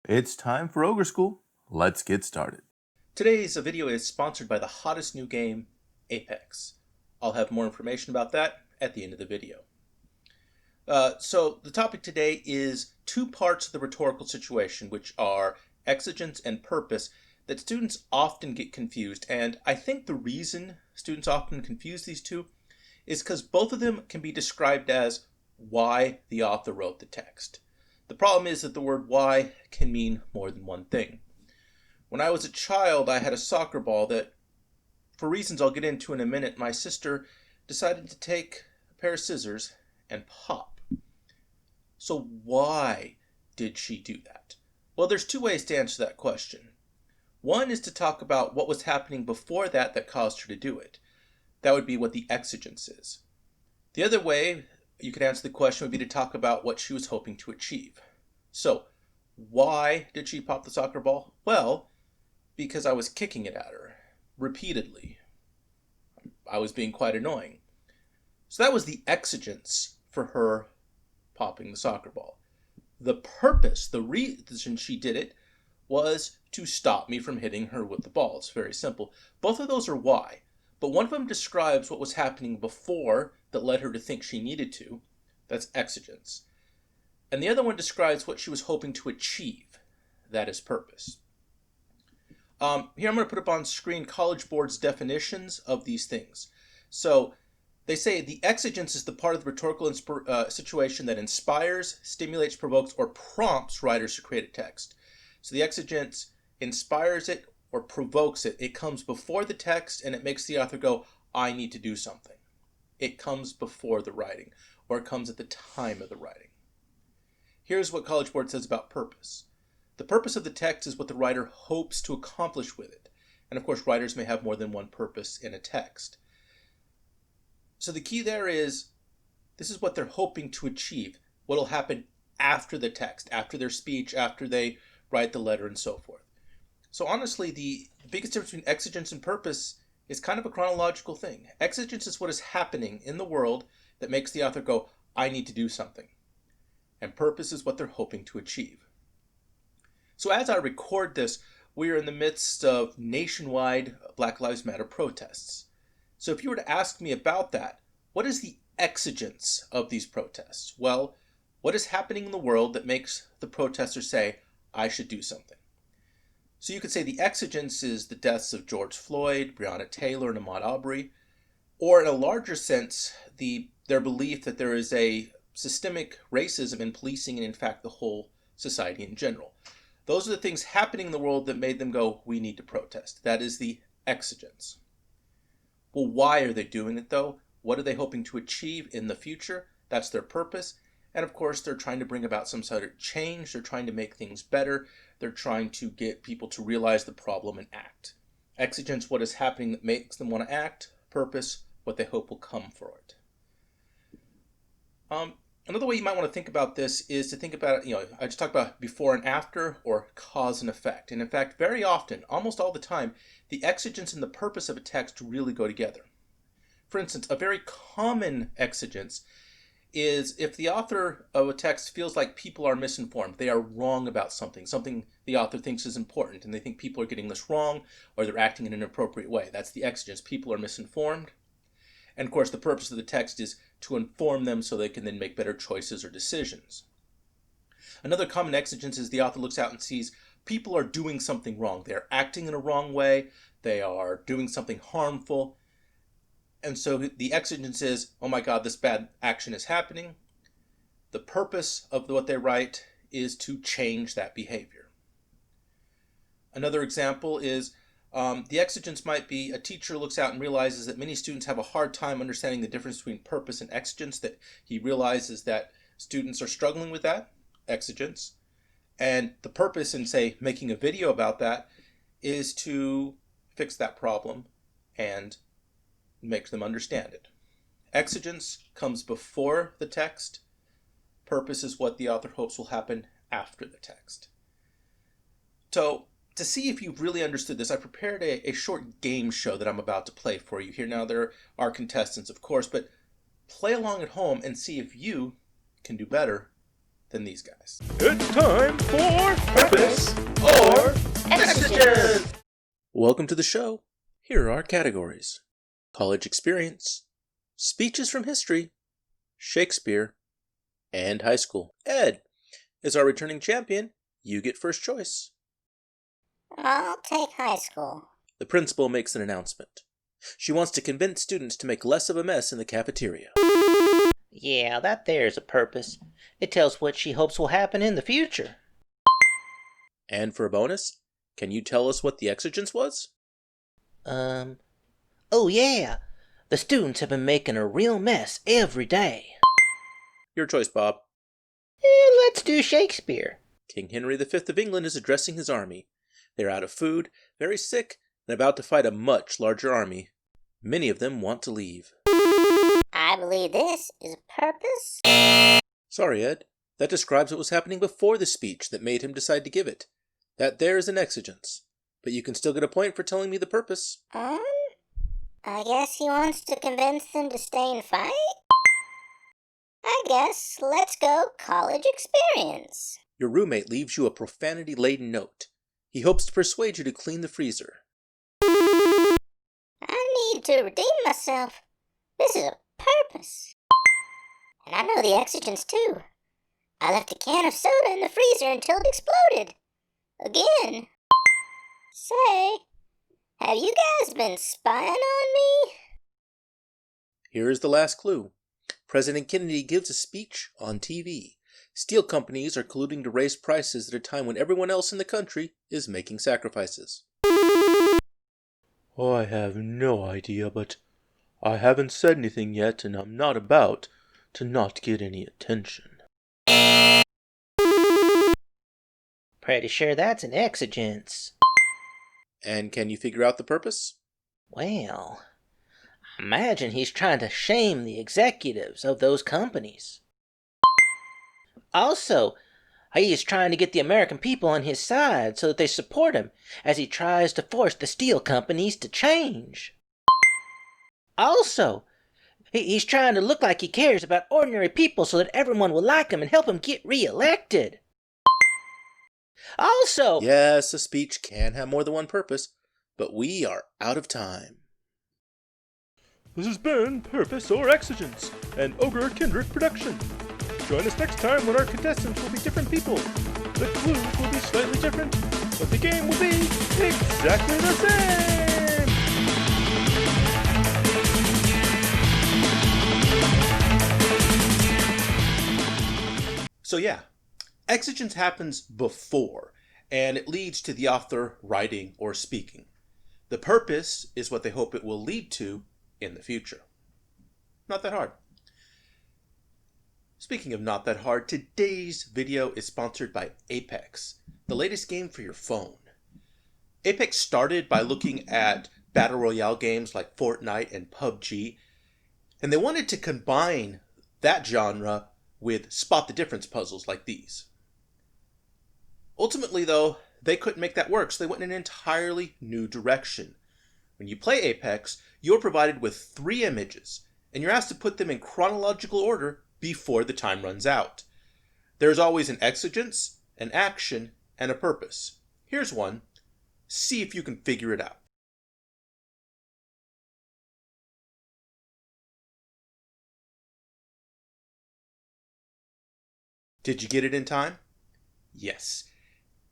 It's time for Ogre School. Let's get started. Today's video is sponsored by the hottest new game, Apex. I'll have more information about that at the end of the video. So the topic today is two parts of the rhetorical situation, which are exigence and purpose, that students often get confused. And I think the reason students often confuse these two is because both of them can be described as why the author wrote the text. The problem is that the word why can mean more than one thing. When I was a child, I had a soccer ball that, for reasons I'll get into in a minute, my sister decided to take a pair of scissors and pop. So why did she do that? Well, there's two ways to answer that question. One is to talk about what was happening before that caused her to do it. That would be what the exigence is. The other way you could answer the question would be to talk about what she was hoping to achieve. So, why did she pop the soccer ball? Well, because I was kicking it at her repeatedly. I was being quite annoying. So that was the exigence for her popping the soccer ball. The purpose, the reason she did it, was to stop me from hitting her with the ball. It's very simple. Both of those are why, but one of them describes what was happening before that led her to think she needed to. That's exigence. And the other one describes what she was hoping to achieve. That is purpose. Here I'm going to put up on screen College Board's definitions of these things. So they say the exigence is the part of the rhetorical situation that inspires, stimulates, provokes, or prompts writers to create a text. So the exigence inspires it or provokes it. It comes before the text and it makes the author go, I need to do something. It comes before the writing, or it comes at the time of the writing. Here's what College Board says about purpose. The purpose of the text is what the writer hopes to accomplish with it. And of course, writers may have more than one purpose in a text. So the key there is, this is what they're hoping to achieve. What will happen after the text, after their speech, after they write the letter, and so forth. So honestly, the biggest difference between exigence and purpose is kind of a chronological thing. Exigence is what is happening in the world that makes the author go, I need to do something. And purpose is what they're hoping to achieve. So as I record this, we are in the midst of nationwide Black Lives Matter protests. So if you were to ask me about that, what is the exigence of these protests? Well, what is happening in the world that makes the protesters say, I should do something? So you could say the exigence is the deaths of George Floyd, Breonna Taylor, and Ahmaud Arbery, or in a larger sense, their belief that there is a systemic racism in policing and in fact the whole society in general. Those are the things happening in the world that made them go, we need to protest. That is the exigence. Well, why are they doing it though? What are they hoping to achieve in the future? That's their purpose. And of course, they're trying to bring about some sort of change. They're trying to make things better. They're trying to get people to realize the problem and act. Exigence, what is happening that makes them want to act. Purpose, what they hope will come for it. Another way you might want to think about this is to think about, I just talked about before and after, or cause and effect. And in fact, very often, almost all the time, the exigence and the purpose of a text really go together. For instance, a very common exigence is if the author of a text feels like people are misinformed, they are wrong about something the author thinks is important, and they think people are getting this wrong, or they're acting in an inappropriate way. That's the exigence. People are misinformed. And of course, the purpose of the text is to inform them so they can then make better choices or decisions. Another common exigence is the author looks out and sees people are doing something wrong. They're acting in a wrong way. They are doing something harmful. And so the exigence is, oh my God, this bad action is happening. The purpose of what they write is to change that behavior. Another example is the exigence might be a teacher looks out and realizes that many students have a hard time understanding the difference between purpose and exigence, that he realizes that students are struggling with that, exigence. And the purpose in, say, making a video about that is to fix that problem and make them understand it. Exigence comes before the text. Purpose is what the author hopes will happen after the text. So, to see if you've really understood this, I prepared a short game show that I'm about to play for you here. Now, there are contestants, of course, but play along at home and see if you can do better than these guys. It's time for Purpose or Exigence! Welcome to the show. Here are our categories: college experience, speeches from history, Shakespeare, and high school. Ed, as our returning champion, you get first choice. I'll take high school. The principal makes an announcement. She wants to convince students to make less of a mess in the cafeteria. Yeah, that there's a purpose. It tells what she hopes will happen in the future. And for a bonus, can you tell us what the exigence was? Oh yeah, the students have been making a real mess every day. Your choice, Bob. Let's do Shakespeare. King Henry V of England is addressing his army. They're out of food, very sick, and about to fight a much larger army. Many of them want to leave. I believe this is a purpose. Sorry, Ed. That describes what was happening before the speech that made him decide to give it. That there is an exigence. But you can still get a point for telling me the purpose. I guess he wants to convince them to stay and fight? I guess let's go college experience. Your roommate leaves you a profanity-laden note. He hopes to persuade you to clean the freezer. I need to redeem myself. This is a purpose. And I know the exigence too. I left a can of soda in the freezer until it exploded. Again. Say, have you guys been spying on me? Here is the last clue. President Kennedy gives a speech on TV. Steel companies are colluding to raise prices at a time when everyone else in the country is making sacrifices. I have no idea, but I haven't said anything yet, and I'm not about to not get any attention. Pretty sure that's an exigence. And can you figure out the purpose? Well, I imagine he's trying to shame the executives of those companies. Also, he is trying to get the American people on his side so that they support him as he tries to force the steel companies to change. Also, he's trying to look like he cares about ordinary people so that everyone will like him and help him get re-elected. Also... Yes, a speech can have more than one purpose, but we are out of time. This has been Purpose or Exigence, an Ogre Kindred production. Join us next time when our contestants will be different people. The clues will be slightly different, but the game will be exactly the same! So yeah, exigence happens before, and it leads to the author writing or speaking. The purpose is what they hope it will lead to in the future. Not that hard. Speaking of not that hard, today's video is sponsored by Apex, the latest game for your phone. Apex started by looking at battle royale games like Fortnite and PUBG, and they wanted to combine that genre with spot the difference puzzles like these. Ultimately, though, they couldn't make that work, so they went in an entirely new direction. When you play Apex, you're provided with 3 images, and you're asked to put them in chronological order before the time runs out. There's always an exigence, an action, and a purpose. Here's one. See if you can figure it out. Did you get it in time? Yes.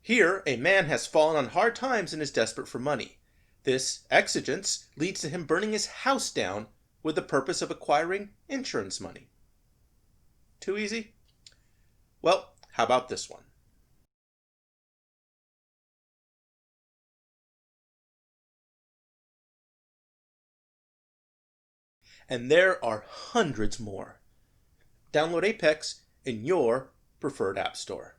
Here, a man has fallen on hard times and is desperate for money. This exigence leads to him burning his house down with the purpose of acquiring insurance money. Too easy? Well, how about this one? And there are hundreds more. Download Apex in your preferred app store.